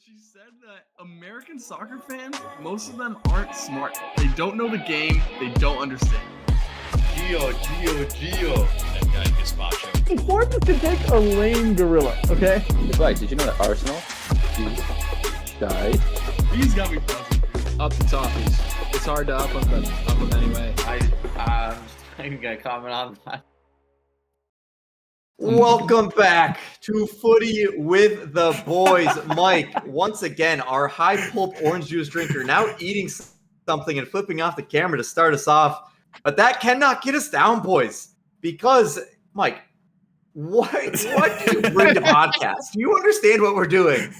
She said that American soccer fans, most of them aren't smart. They don't know the game. They don't understand. Gio. That guy Gazpacho. Sports can take a lame gorilla, okay? Advice, did you know that Arsenal died? These got me puzzled. Up the topies. It's hard to up them anyway. I'm gonna comment on that. Welcome back to Footy with the boys. Mike, once again, our high pulp orange juice drinker, now eating something and flipping off the camera to start us off. But that cannot get us down, boys, because, Mike, what do you bring to podcasts? Do you understand what we're doing?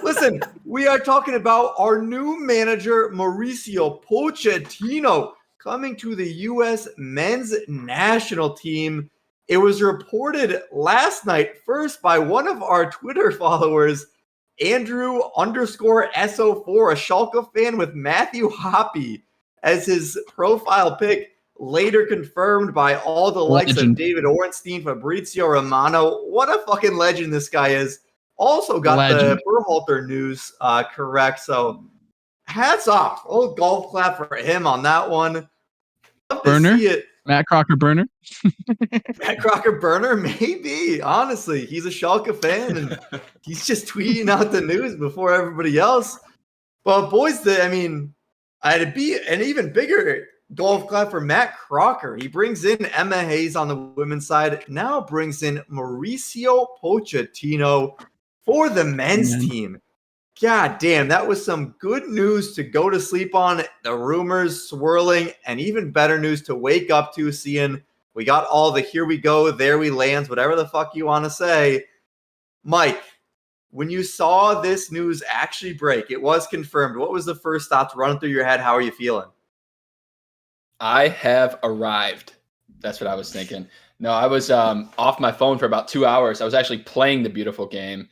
Listen, we are talking about our new manager, Mauricio Pochettino, coming to the U.S. men's national team. It was reported last night, first by one of our Twitter followers, Andrew_SO4, a Schalke fan with Matthew Hoppe as his profile pic, later confirmed by all the likes of David Ornstein, Fabrizio Romano. What a fucking legend this guy is. Also got the Berhalter news correct, so hats off. Old golf clap for him on that one. Love to see it. Matt Crocker Burner. Matt Crocker Burner, maybe. Honestly, he's a Schalke fan, and he's just tweeting out the news before everybody else. But boys, I'd be an even bigger golf clap for Matt Crocker. He brings in Emma Hayes on the women's side, now brings in Mauricio Pochettino for the men's team. God damn, that was some good news to go to sleep on. The rumors swirling, and even better news to wake up to, seeing we got all the here we go, there we lands, whatever the fuck you want to say. Mike, when you saw this news actually break, it was confirmed. What was the first thoughts running through your head? How are you feeling? I have arrived. That's what I was thinking. No, I was off my phone for about 2 hours. I was actually playing the beautiful game.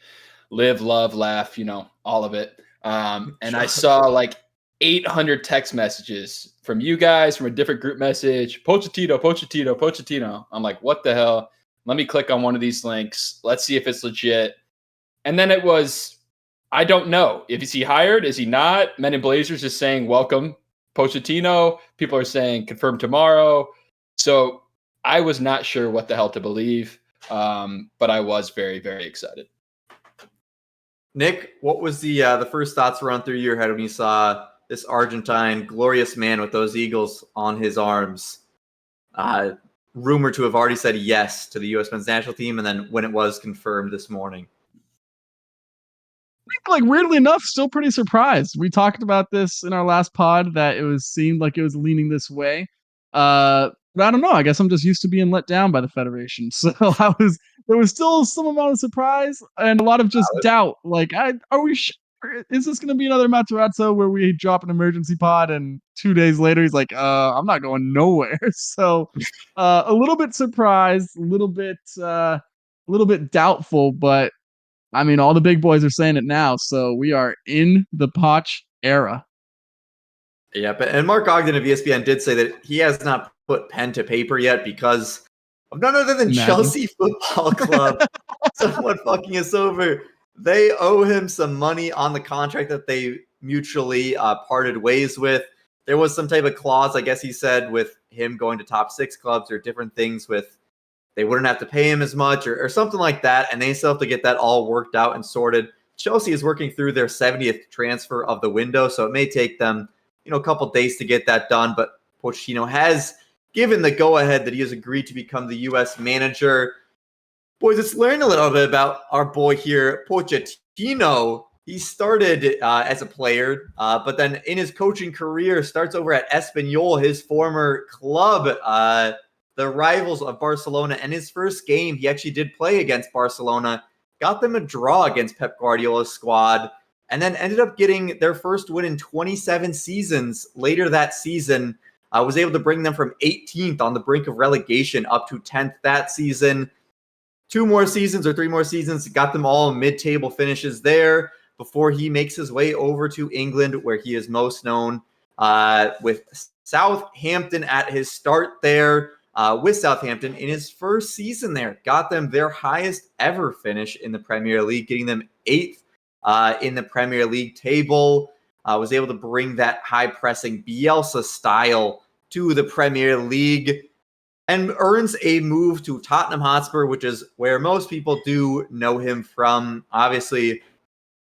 Live, love, laugh, all of it. And I saw like 800 text messages from you guys, from a different group message. Pochettino. I'm like, what the hell? Let me click on one of these links. Let's see if it's legit. And then it was, I don't know. Is he hired? Is he not? Men in Blazers is saying, welcome, Pochettino. People are saying, confirm tomorrow. So I was not sure what the hell to believe. But I was very, very excited. Nick, what was the first thoughts run through your head when you saw this Argentine glorious man with those Eagles on his arms, rumored to have already said yes to the U.S. men's national team, and then when it was confirmed this morning? I think, weirdly enough, still pretty surprised. We talked about this in our last pod that seemed like it was leaning this way. But I don't know. I guess I'm just used to being let down by the Federation. So there was still some amount of surprise and a lot of just doubt. Like, are we sure? Is this going to be another Matarazzo where we drop an emergency pod and 2 days later he's like, I'm not going nowhere. So a little bit surprised, a little bit doubtful, but all the big boys are saying it now. So we are in the Poch era. Yeah, and Mark Ogden of ESPN did say that he has not put pen to paper yet because of none other than Chelsea Football Club somewhat fucking us over. They owe him some money on the contract that they mutually parted ways with. There was some type of clause, I guess he said, with him going to top 6 clubs or different things with they wouldn't have to pay him as much or something like that, and they still have to get that all worked out and sorted. Chelsea is working through their 70th transfer of the window, so it may take them a couple days to get that done, but Pochettino has given the go-ahead that he has agreed to become the U.S. manager. Boys, let's learn a little bit about our boy here, Pochettino. He started as a player, but then in his coaching career starts over at Espanyol, his former club, the rivals of Barcelona. And his first game, he actually did play against Barcelona, got them a draw against Pep Guardiola's squad, and then ended up getting their first win in 27 seasons. Later that season, was able to bring them from 18th on the brink of relegation up to 10th that season. 3 more seasons, got them all mid-table finishes there before he makes his way over to England, where he is most known with Southampton at his start there. With Southampton in his first season there, got them their highest ever finish in the Premier League, getting them 8th in the Premier League table. Was able to bring that high-pressing Bielsa style to the Premier League and earns a move to Tottenham Hotspur, which is where most people do know him from. Obviously,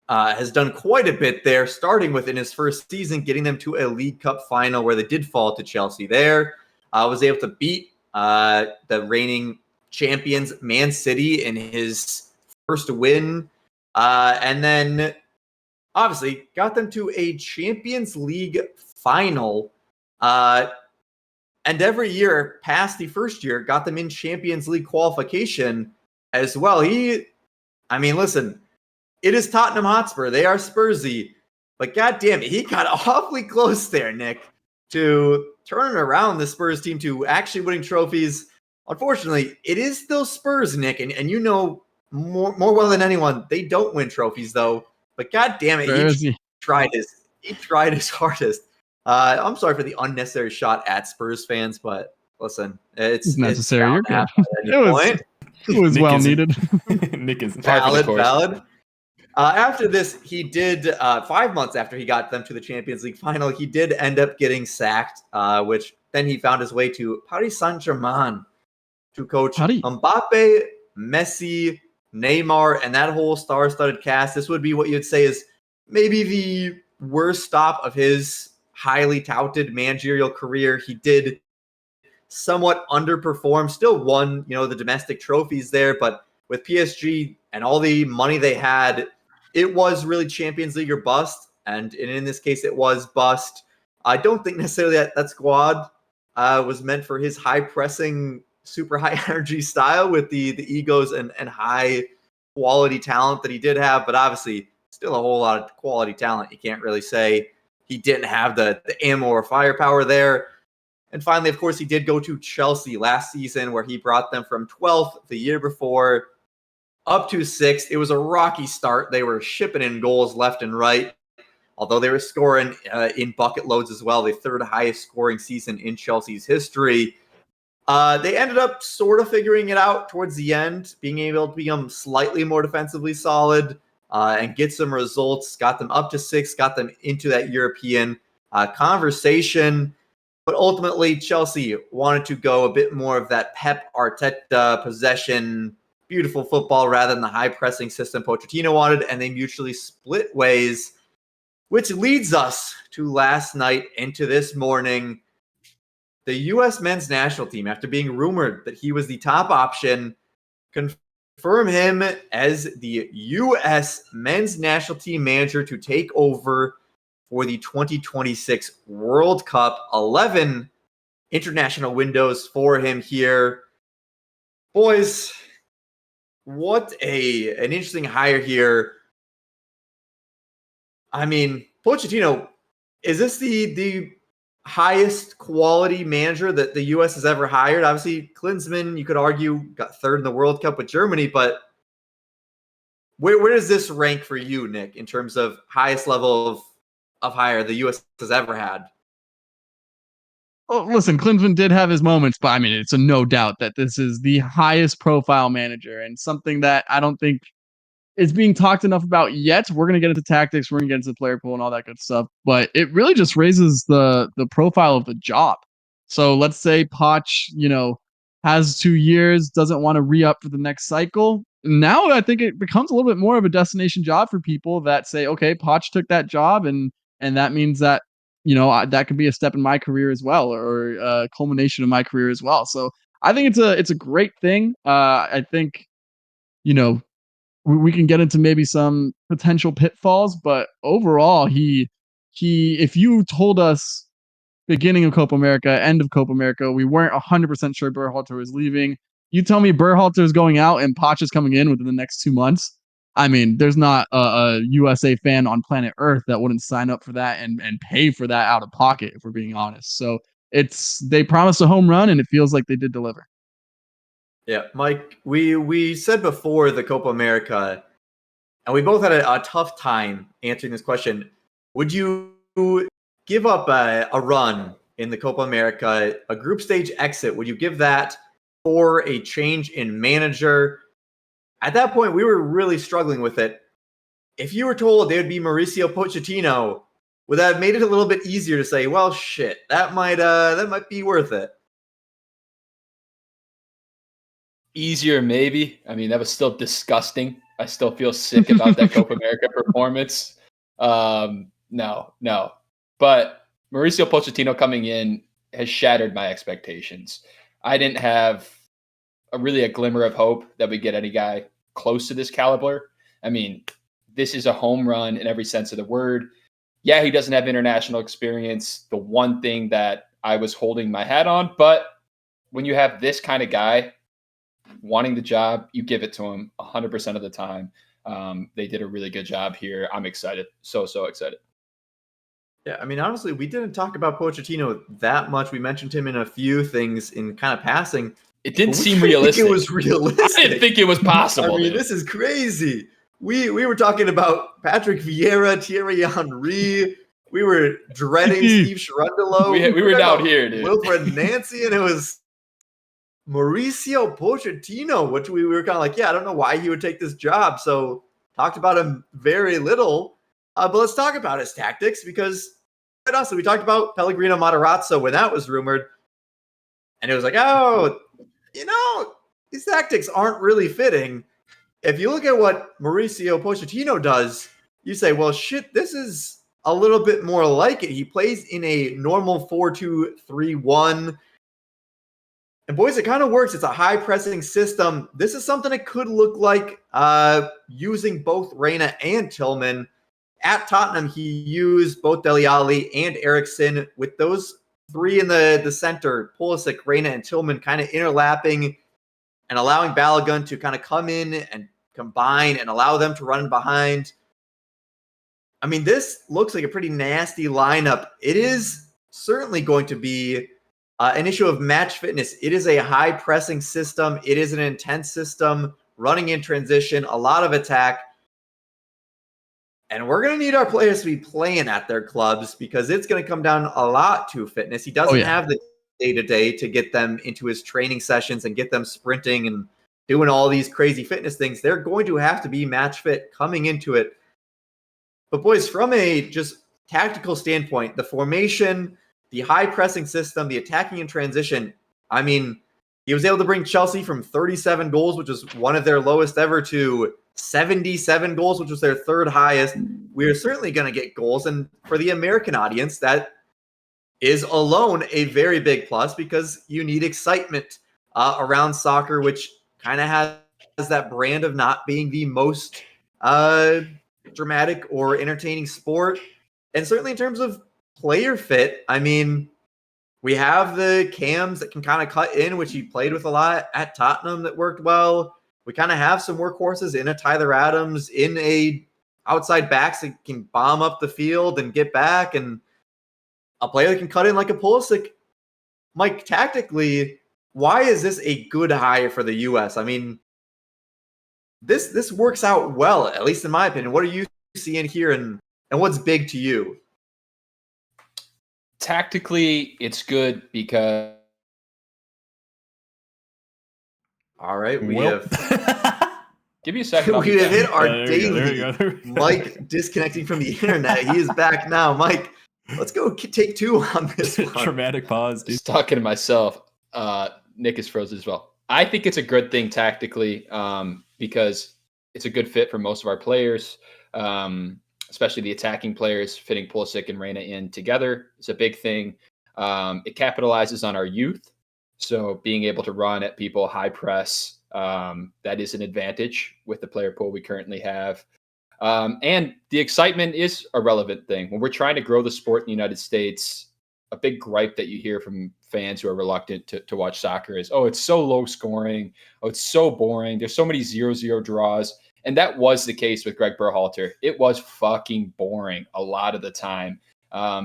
has done quite a bit there, starting within his first season, getting them to a League Cup final where they did fall to Chelsea there. Was able to beat the reigning champions Man City in his first win. And then obviously got them to a Champions League final. And every year past the first year got them in Champions League qualification as well. Listen, it is Tottenham Hotspur. They are Spursy. But goddamn it, he got awfully close there, Nick, to turning around the Spurs team to actually winning trophies. Unfortunately, it is still Spurs, Nick, and you know more well than anyone, they don't win trophies, though. But goddamn it, he tried his hardest. I'm sorry for the unnecessary shot at Spurs fans, but listen, it's necessary. You're good. It was well needed. Nick is valid. After this, he did 5 months after he got them to the Champions League final, he did end up getting sacked, which then he found his way to Paris Saint-Germain to coach Mbappe, Messi, Neymar, and that whole star-studded cast. This would be what you'd say is maybe the worst stop of his highly touted managerial career. He did somewhat underperform, still won, the domestic trophies there, but with PSG and all the money they had, it was really Champions League or bust, and in this case, it was bust. I don't think necessarily that squad was meant for his high-pressing, super high-energy style with the egos and high-quality talent that he did have, but obviously still a whole lot of quality talent. You can't really say he didn't have the ammo or firepower there. And finally, of course, he did go to Chelsea last season, where he brought them from 12th the year before up to 6th. It was a rocky start. They were shipping in goals left and right, although they were scoring in bucket loads as well, the third highest scoring season in Chelsea's history. They ended up sort of figuring it out towards the end, being able to become slightly more defensively solid and get some results, got them up to 6, got them into that European conversation. But ultimately, Chelsea wanted to go a bit more of that Pep Arteta possession, beautiful football rather than the high-pressing system Pochettino wanted, and they mutually split ways, which leads us to last night into this morning. The U.S. men's national team, after being rumored that he was the top option, confirm him as the U.S. men's national team manager to take over for the 2026 World Cup. 11 international windows for him here. Boys, what an interesting hire here. I mean, Pochettino, is this the highest quality manager that the U.S. has ever hired? Obviously, Klinsmann, you could argue, got third in the World Cup with Germany, but where does this rank for you, Nick, in terms of highest level of hire the U.S. has ever had? Oh, listen, Klinsmann did have his moments, but I mean, it's a no doubt that this is the highest profile manager and something that I don't think is being talked enough about yet. We're going to get into tactics, we're going to get into the player pool and all that good stuff, but it really just raises the profile of the job. So let's say Poch, has 2 years, doesn't want to re-up for the next cycle. Now I think it becomes a little bit more of a destination job for people that say, okay, Poch took that job and that means that, that could be a step in my career as well, or a culmination of my career as well. So I think it's a great thing. I think, we can get into maybe some potential pitfalls, but overall, if you told us beginning of Copa America, end of Copa America, we weren't 100% sure Berhalter was leaving. You tell me Berhalter is going out and Poch is coming in within the next 2 months. I mean, there's not a USA fan on planet Earth that wouldn't sign up for that and pay for that out of pocket, if we're being honest. So they promised a home run, and it feels like they did deliver. Yeah, Mike, we said before the Copa America, and we both had a tough time answering this question. Would you give up a run in the Copa America, a group stage exit? Would you give that for a change in manager? At that point, we were really struggling with it. if you were told they would be Mauricio Pochettino, would that have made it a little bit easier to say, well, shit, that might be worth it? Easier, maybe. I mean, that was still disgusting. I still feel sick about that Copa America performance. No. But Mauricio Pochettino coming in has shattered my expectations. I didn't have a glimmer of hope that we get any guy close to this caliber. I mean, this is a home run in every sense of the word. Yeah, he doesn't have international experience, the one thing that I was holding my hat on. But when you have this kind of guy wanting the job, you give it to him 100% of the time. They did a really good job here. I'm excited. So excited. Yeah, I mean, honestly, we didn't talk about Pochettino that much. We mentioned him in a few things in kind of passing. It didn't seem realistic. It was realistic. I didn't think it was possible. I mean, this is crazy. We were talking about Patrick Vieira, Thierry Henry. We were dreading Steve Cherundolo. We were down here, dude. Wilfred Nancy, and it was Mauricio Pochettino, which we were kind of like, yeah, I don't know why he would take this job. So talked about him very little. But let's talk about his tactics, because also we talked about Pellegrino Matarazzo when that was rumored. And it was like, oh, these tactics aren't really fitting. If you look at what Mauricio Pochettino does, you say, well, shit, this is a little bit more like it. He plays in a normal 4-2-3-1. And boys, it kind of works. It's a high pressing system. This is something it could look like using both Reyna and Tillman. At Tottenham, he used both Dele Alli and Eriksen, with those three in the center, Pulisic, Reyna, and Tillman, kind of interlapping and allowing Balogun to kind of come in and combine and allow them to run behind. I mean, this looks like a pretty nasty lineup. It is certainly going to be an issue of match fitness. It is a high pressing system. It is an intense system, running in transition, a lot of attack. And we're going to need our players to be playing at their clubs, because it's going to come down a lot to fitness. He doesn't have the day-to-day to get them into his training sessions and get them sprinting and doing all these crazy fitness things. They're going to have to be match fit coming into it. But boys, from a just tactical standpoint, the formation, the high pressing system, the attacking in transition, I mean, he was able to bring Chelsea from 37 goals, which was one of their lowest ever, to 77 goals, which was their third highest. We're certainly going to get goals. And for the American audience, that is alone a very big plus, because you need excitement around soccer, which kind of has that brand of not being the most dramatic or entertaining sport. And certainly in terms of player fit, I mean, we have the cams that can kind of cut in, which he played with a lot at Tottenham, that worked well. We kind of have some workhorses in a Tyler Adams, in a outside backs that can bomb up the field and get back, and a player that can cut in like a Pulisic. Mike, tactically, why is this a good hire for the U.S.? I mean, this works out well, at least in my opinion. What are you seeing here, and what's big to you? Tactically, it's good because... All right, we have... Give me a second. We have hit our daily there you go. Mike disconnecting from the internet. He is back now. Mike, let's go take two on this one. Dramatic pause, dude. Just talking to myself. Nick is frozen as well. I think it's a good thing tactically, because it's a good fit for most of our players, especially the attacking players. Fitting Pulisic and Reyna in together is a big thing. It capitalizes on our youth. So being able to run at people, high press, that is an advantage with the player pool we currently have. And the excitement is a relevant thing. When we're trying to grow the sport in the United States, a big gripe that you hear from fans who are reluctant to watch soccer is, oh, it's so low scoring. Oh, it's so boring. There's so many 0-0 draws. And that was the case with Greg Berhalter. It was fucking boring a lot of the time.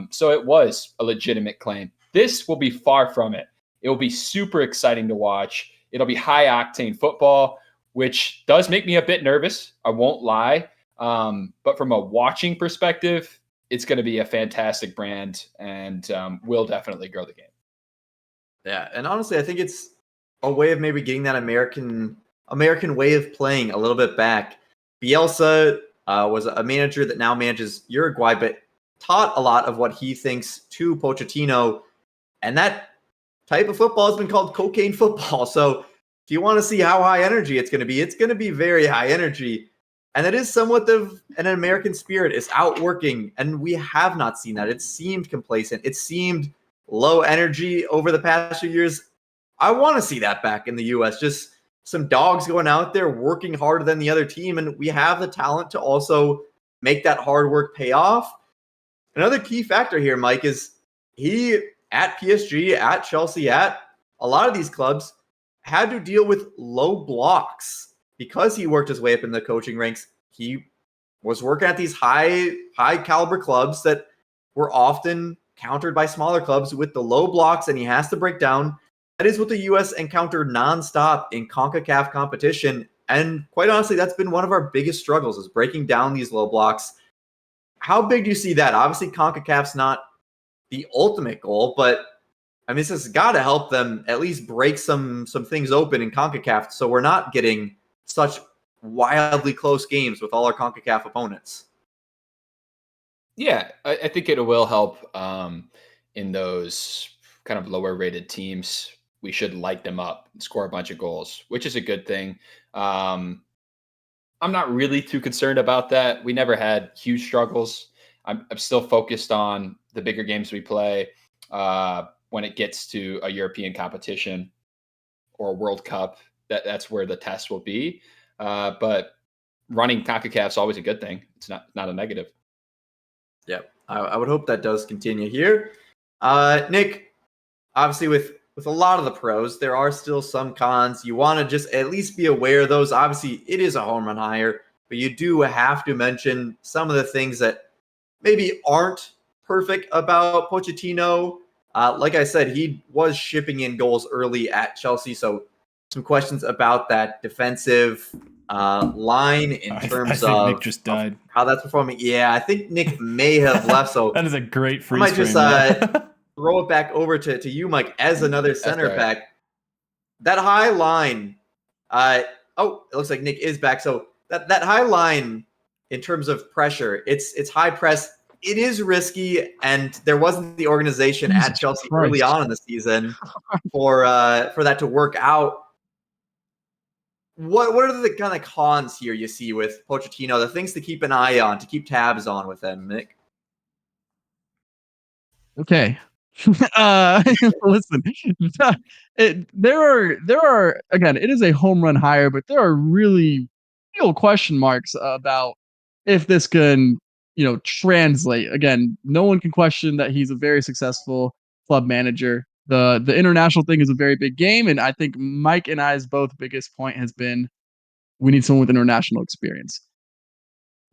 So it was a legitimate claim. This will be far from it. It will be super exciting to watch. It'll be high-octane football, which does make me a bit nervous. I won't lie. But from a watching perspective, it's going to be a fantastic brand, and will definitely grow the game. Yeah, and honestly, I think it's a way of maybe getting that American way of playing a little bit back. Bielsa was a manager that now manages Uruguay, but taught a lot of what he thinks to Pochettino. And that type of football has been called cocaine football. So if you want to see how high energy it's going to be very high energy. And it is somewhat of an American spirit. It's outworking, and we have not seen that. It seemed complacent. It seemed low energy over the past few years. I want to see that back in the U.S. Just some dogs going out there working harder than the other team, and we have the talent to also make that hard work pay off. Another key factor here, Mike, is he, at PSG, at Chelsea, at a lot of these clubs, had to deal with low blocks. Because he worked his way up in the coaching ranks, he was working at these high caliber clubs that were often countered by smaller clubs with the low blocks, and he has to break down. That is what the U.S. encountered nonstop in CONCACAF competition, and quite honestly, that's been one of our biggest struggles, is breaking down these low blocks. How big do you see that? Obviously, CONCACAF's not the ultimate goal, but I mean, this has got to help them at least break some things open in CONCACAF, so we're not getting such wildly close games with all our CONCACAF opponents. Yeah, I think it will help in those kind of lower rated teams. We should light them up and score a bunch of goals, which is a good thing. I'm not really too concerned about that. We never had huge struggles. I'm still focused on the bigger games we play when it gets to a European competition or a World Cup. That's where the test will be. But running CONCACAF is always a good thing. It's not a negative. Yeah, I would hope that does continue here. Nick, obviously with a lot of the pros, there are still some cons. You want to just at least be aware of those. Obviously, it is a home run hire, but you do have to mention some of the things that maybe aren't perfect about Pochettino. Like I said, he was shipping in goals early at Chelsea, so some questions about that defensive line in terms of Nick just died. How that's performing. Yeah, I think Nick may have left. So that is a great freeze I might just throw it back over to you, Mike, as another center back. That high line. It looks like Nick is back. So that high line in terms of pressure, it's high press. It is risky, and there wasn't the organization at Chelsea early on in the season for that to work out. What are the kind of cons here you see with Pochettino, the things to keep an eye on, to keep tabs on with him, Nick? Okay. Listen, there are, again, it is a home run hire, but there are really real question marks about if this can, translate. Again, no one can question that he's a very successful club manager. The international thing is a very big game, and I think Mike and I's both biggest point has been we need someone with international experience.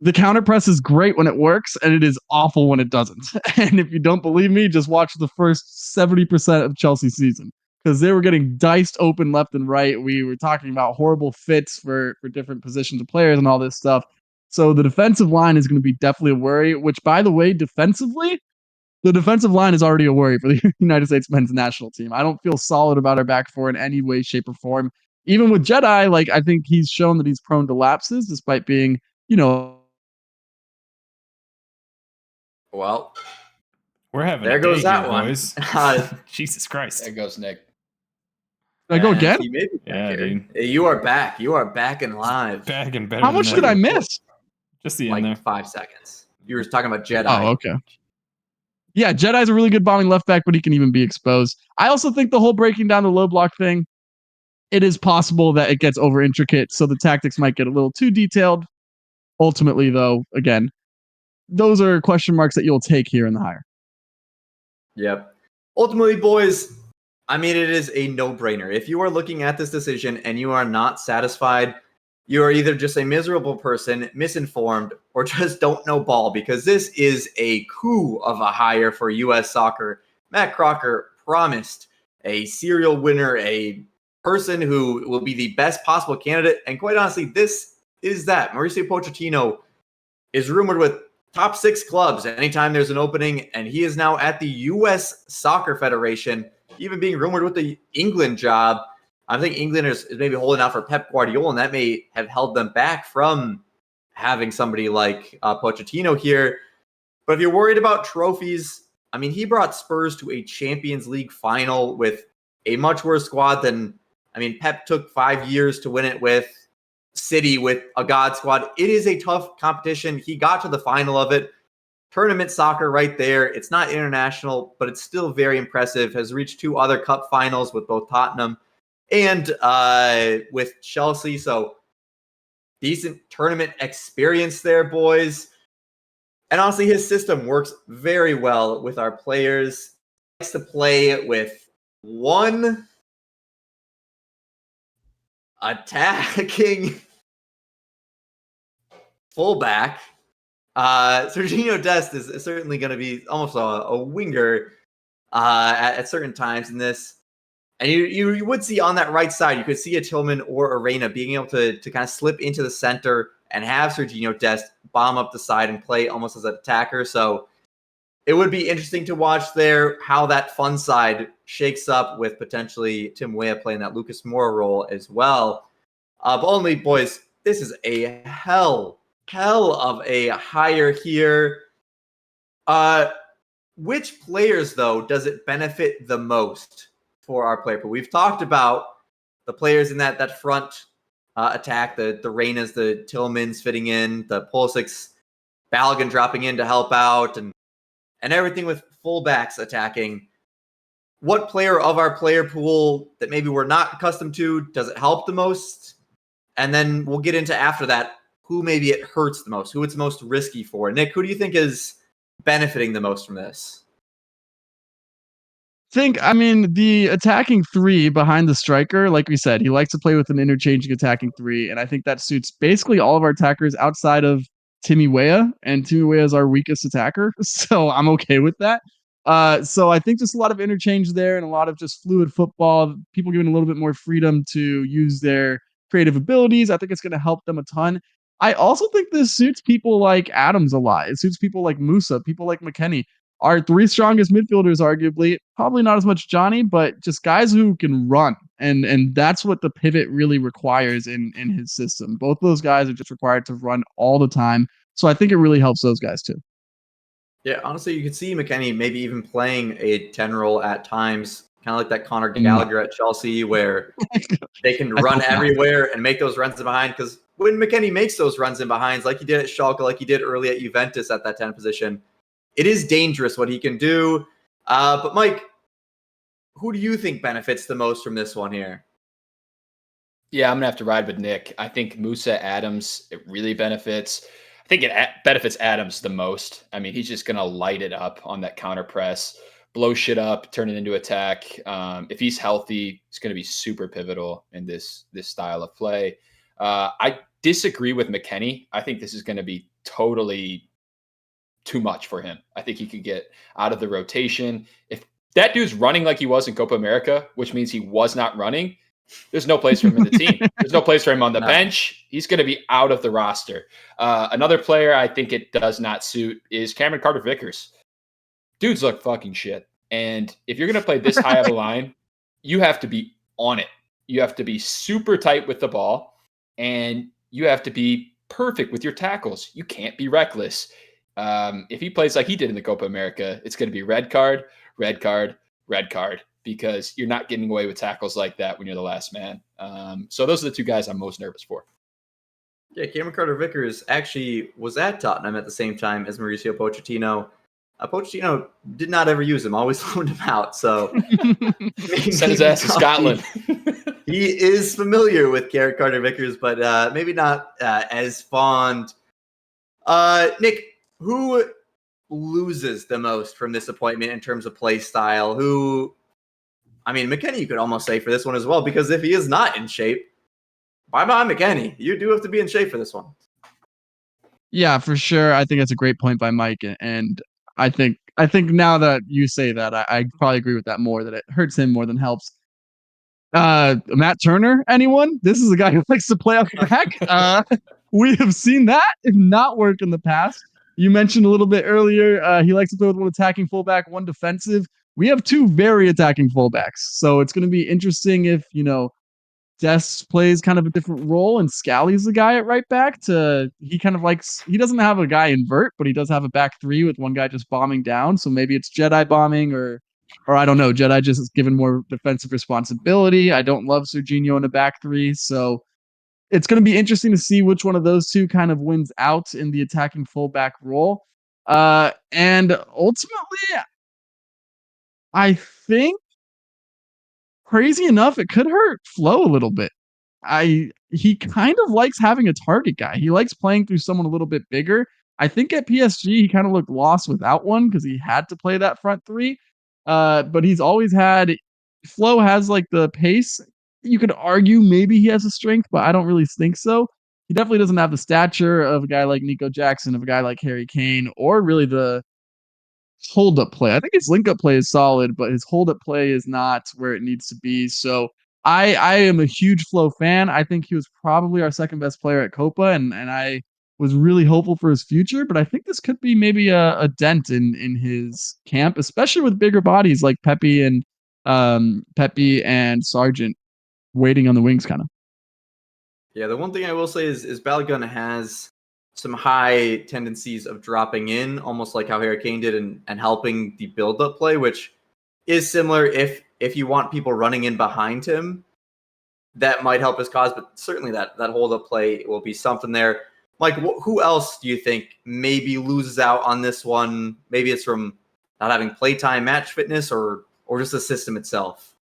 The counter press is great when it works, and it is awful when it doesn't. And if you don't believe me, just watch the first 70% of Chelsea's season, because they were getting diced open left and right. We were talking about horrible fits for different positions of players and all this stuff. So the defensive line is going to be definitely a worry, which, by the way, defensively, the defensive line is already a worry for the United States men's national team. I don't feel solid about our back four in any way, shape, or form. Even with Jedi, I think he's shown that he's prone to lapses, despite being, Well, we're having there a goes day that here, one. boys. Jesus Christ. There goes Nick. Did I go again? Yeah, dude. You are back. You are back and live. Back and better. How much did I miss? Just the end there. 5 seconds. You were talking about Jedi. Oh, okay. Yeah, Jedi's a really good bombing left back, but he can even be exposed. I also think the whole breaking down the low block thing, it is possible that it gets over intricate, so the tactics might get a little too detailed. Ultimately, though, again, those are question marks that you'll take here in the hire. Yep. Ultimately, boys, I mean, it is a no-brainer. If you are looking at this decision and you are not satisfied, you are either just a miserable person, misinformed, or just don't know ball, because this is a coup of a hire for U.S. soccer. Matt Crocker promised a serial winner, a person who will be the best possible candidate, and quite honestly, this is that. Mauricio Pochettino is rumored with top 6 clubs anytime there's an opening, and he is now at the U.S. Soccer Federation, even being rumored with the England job. I think England is maybe holding out for Pep Guardiola, and that may have held them back from having somebody like Pochettino here. But if you're worried about trophies, I mean, he brought Spurs to a Champions League final with a much worse squad than, I mean, Pep took 5 years to win it with City with a God squad. It is a tough competition. He got to the final of it. Tournament soccer right there. It's not international, but it's still very impressive. Has reached 2 other cup finals with both Tottenham and with Chelsea. So decent tournament experience there, boys. And honestly, his system works very well with our players. He likes to play with one attacking fullback. Serginho Dest is certainly going to be almost a winger at certain times in this. And you would see on that right side, you could see a Tillman or a Reyna being able to kind of slip into the center and have Serginho Dest bomb up the side and play almost as an attacker. So it would be interesting to watch there how that fun side shakes up with potentially Tim Weah playing that Lucas Moura role as well. But only, boys, this is a hell of a hire here. Which players, though, does it benefit the most for our player pool? We've talked about the players in that front attack, the Reynas, the Tillmans fitting in, the Pulisic, Balogun dropping in to help out, and everything with fullbacks attacking. What player of our player pool that maybe we're not accustomed to does it help the most? And then we'll get into after that who maybe it hurts the most, who it's most risky for. Nick, who do you think is benefiting the most from this? I mean, the attacking 3 behind the striker, like we said, he likes to play with an interchanging attacking 3, and I think that suits basically all of our attackers outside of Timmy Weah, and Timmy Weah is our weakest attacker, so I'm okay with that. So I think just a lot of interchange there and a lot of just fluid football, people giving a little bit more freedom to use their creative abilities. I think it's going to help them a ton. I also think this suits people like Adams a lot. It suits people like Musa, people like McKennie. Our 3 strongest midfielders, arguably, probably not as much Johnny, but just guys who can run. And that's what the pivot really requires in his system. Both of those guys are just required to run all the time. So I think it really helps those guys too. Yeah, honestly, you could see McKennie maybe even playing a 10 role at times, kind of like that Conor Gallagher at Chelsea, where they can run everywhere and make those runs in behind. Because when McKennie makes those runs in behinds, like he did at Schalke, like he did early at Juventus at that 10 position, it is dangerous what he can do. But Mike, who do you think benefits the most from this one here? Yeah, I'm going to have to ride with Nick. I think Musa Adams, it really benefits. I think it benefits Adams the most. I mean, he's just going to light it up on that counter press, blow shit up, turn it into attack. If he's healthy, it's going to be super pivotal in this style of play. I disagree with McKennie. I think this is going to be totally too much for him. I think he could get out of the rotation. If that dude's running like he was in Copa America, which means he was not running, there's no place for him in the team. There's no place for him on the bench. He's going to be out of the roster. Another player I think it does not suit is Cameron Carter-Vickers. Dudes look fucking shit. And if you're going to play this high of a line, you have to be on it. You have to be super tight with the ball, and you have to be perfect with your tackles. You can't be reckless. If he plays like he did in the Copa America, it's going to be red card, because you're not getting away with tackles like that when you're the last man. So those are the 2 guys I'm most nervous for. Yeah, Cameron Carter-Vickers actually was at Tottenham at the same time as Mauricio Pochettino. Pochettino did not ever use him, always loaned him out. So send his ass to Scotland. He is familiar with Cameron Carter-Vickers, but maybe not as fond. Nick, who loses the most from this appointment in terms of play style? I mean, McKennie, you could almost say for this one as well, because if he is not in shape, bye-bye McKennie. You do have to be in shape for this one. Yeah, for sure. I think that's a great point by Mike. And I think now that you say that, I probably agree with that more, that it hurts him more than helps. Matt Turner, anyone? This is a guy who likes to play off the back. We have seen that not work in the past. You mentioned a little bit earlier, he likes to play with one attacking fullback, one defensive. We have 2 very attacking fullbacks. So it's going to be interesting if, Des plays kind of a different role, and Scally's the guy at right back. He kind of likes, he doesn't have a guy invert, but he does have a back three with one guy just bombing down. So maybe it's Jedi bombing, or I don't know. Jedi just is given more defensive responsibility. I don't love Serginho in a back three, so it's going to be interesting to see which one of those two kind of wins out in the attacking fullback role. And ultimately, I think, crazy enough, it could hurt Flo a little bit. He kind of likes having a target guy. He likes playing through someone a little bit bigger. I think at PSG he kind of looked lost without one because he had to play that front three. But he's always had, Flo has like the pace. You could argue maybe he has a strength, but I don't really think so. He definitely doesn't have the stature of a guy like Nico Jackson, of a guy like Harry Kane, or really the hold-up play. I think his link-up play is solid, but his hold-up play is not where it needs to be. So I am a huge Flo fan. I think he was probably our second best player at Copa, and I was really hopeful for his future, but I think this could be maybe a dent in his camp, especially with bigger bodies like Pepe and Sargent waiting on the wings kind of. Yeah, the one thing I will say is Balogun has some high tendencies of dropping in, almost like how Harry Kane did, and helping the build-up play, which is similar if you want people running in behind him. That might help his cause, but certainly that hold-up play will be something there. Mike, who else do you think maybe loses out on this one? Maybe it's from not having playtime, match fitness, or just the system itself.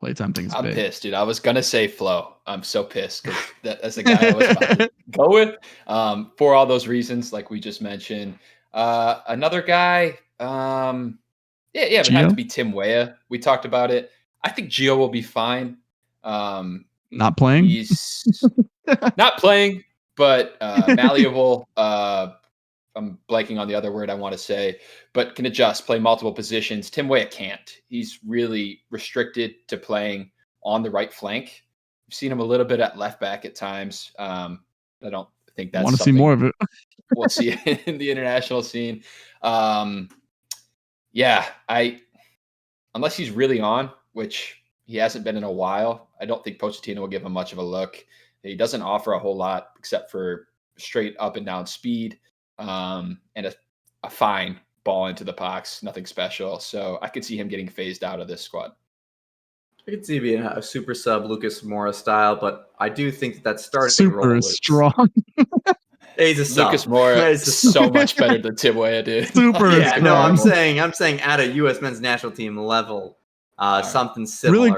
Playtime thing's I'm big. pissed, dude. I was gonna say Flo. I'm so pissed because that's the guy I was about to go with. For all those reasons, like we just mentioned. Another guy, it would have to be Tim Weah. We talked about it. I think Gio will be fine. Not playing. He's not playing, but malleable. I'm blanking on the other word I want to say, but can adjust, play multiple positions. Tim Weah can't. He's really restricted to playing on the right flank. We've seen him a little bit at left back at times. I don't think that's want to see more of it. We'll see in the international scene. Unless he's really on, which he hasn't been in a while, I don't think Pochettino will give him much of a look. He doesn't offer a whole lot except for straight up and down speed. And a fine ball into the box, nothing special. So I could see him getting phased out of this squad. I could see it being a super sub Lucas Moura style, but I do think that starting super role is strong. He's a sub. Lucas Moura is so much better than Tim Weah, dude. Super yeah, strong. no, I'm saying at a U.S. men's national team level, something similar.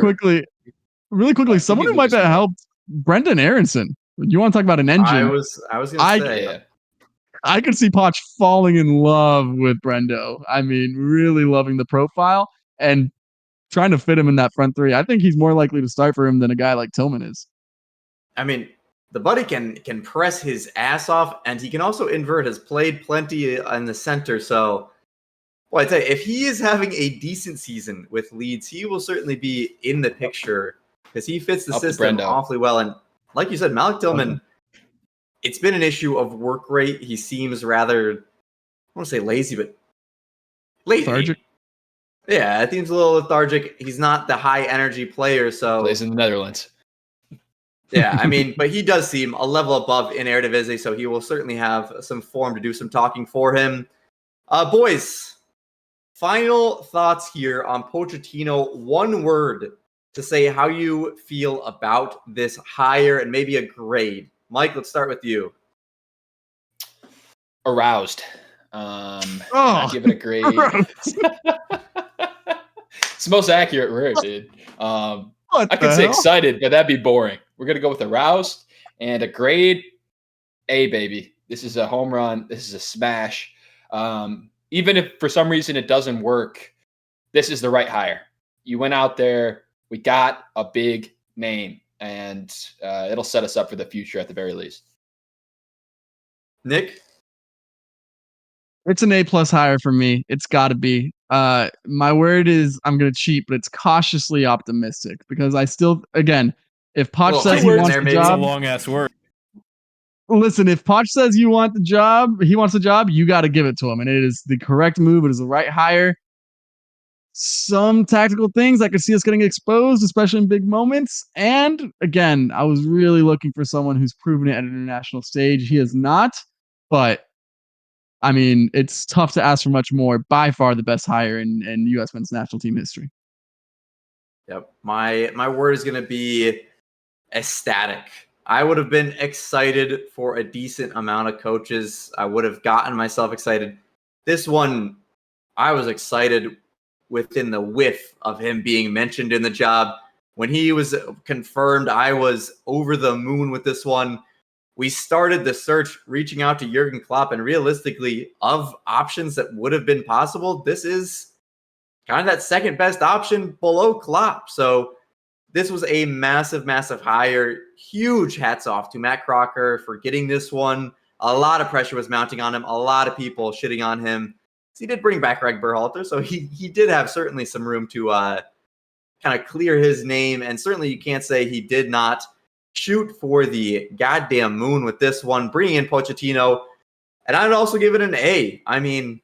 Really quickly, someone who might have helped, Brendan Aronson. You want to talk about an engine? I was going to say. Yeah. I could see Poch falling in love with Brendo. I mean, really loving the profile and trying to fit him in that front three. I think he's more likely to start for him than a guy like Tillman is. I mean, the buddy can press his ass off, and he can also invert. Has played plenty in the center. So, well, I tell you, if he is having a decent season with Leeds, he will certainly be in the picture because he fits the system awfully well. And like you said, Malik Tillman, it's been an issue of work rate. He seems rather, I don't want to say lazy, but lazy. Lethargic. Yeah, I think he's a little lethargic. He's not the high energy player. So plays in the Netherlands. Yeah, I mean, but he does seem a level above in Eredivisie, so he will certainly have some form to do some talking for him. Boys, final thoughts here on Pochettino. One word to say how you feel about this hire and maybe a grade. Mike, let's start with you. Aroused. I'll give it a grade. It's the most accurate word, dude. I could say excited, but that'd be boring. We're going to go with aroused and a grade A, baby. This is a home run. This is a smash. Even if for some reason it doesn't work, this is the right hire. You went out there. We got a big name, and it'll set us up for the future at the very least. Nick? It's an A+ hire for me. It's got to be. My word is, I'm going to cheat, but it's cautiously optimistic because I still, again, if Poch says he wants the job, a long ass word. Listen, if Poch says he wants the job, you got to give it to him, and it is the correct move. It is the right hire. some tactical things I could see us getting exposed, especially in big moments. And again, I was really looking for someone who's proven it at an international stage. He is not, but I mean, it's tough to ask for much more. By far the best hire in U.S. men's national team history. Yep. My word is going to be ecstatic. I would have been excited for a decent amount of coaches. I would have gotten myself excited. This one, I was excited within the whiff of him being mentioned in the job. When he was confirmed, I was over the moon with this one. We started the search reaching out to Jurgen Klopp, and realistically, of options that would have been possible, this is kind of that second best option below Klopp. So this was a massive, massive hire. Huge hats off to Matt Crocker for getting this one. A lot of pressure was mounting on him. A lot of people shitting on him. He did bring back Greg Berhalter, so he did have certainly some room to kind of clear his name. And certainly you can't say he did not shoot for the goddamn moon with this one, bringing in Pochettino. And I'd also give it an A. I mean,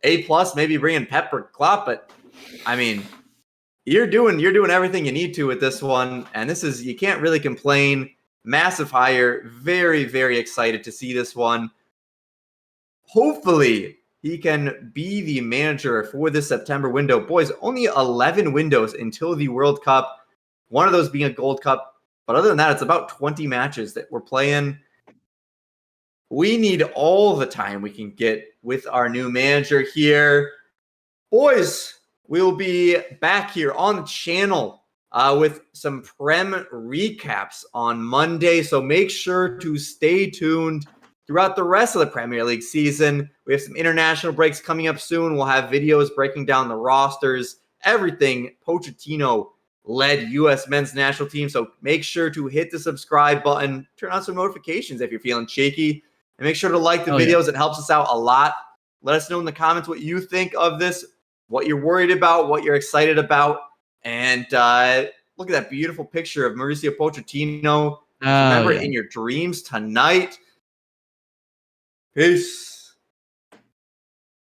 A+, maybe bringing Pep or Klopp, but I mean, you're doing everything you need to with this one. And this is, you can't really complain. Massive hire. Very, very excited to see this one. Hopefully he can be the manager for this September window. Boys, only 11 windows until the World Cup. One of those being a Gold Cup. But other than that, it's about 20 matches that we're playing. We need all the time we can get with our new manager here. Boys, we'll be back here on the channel with some Prem recaps on Monday. So make sure to stay tuned throughout the rest of the Premier League season. We have some international breaks coming up soon. We'll have videos breaking down the rosters, everything Pochettino-led U.S. men's national team. So make sure to hit the subscribe button, turn on some notifications if you're feeling shaky, and make sure to like the videos. It helps us out a lot. Let us know in the comments what you think of this, what you're worried about, what you're excited about. And look at that beautiful picture of Mauricio Pochettino. Remember it in your dreams tonight. Peace.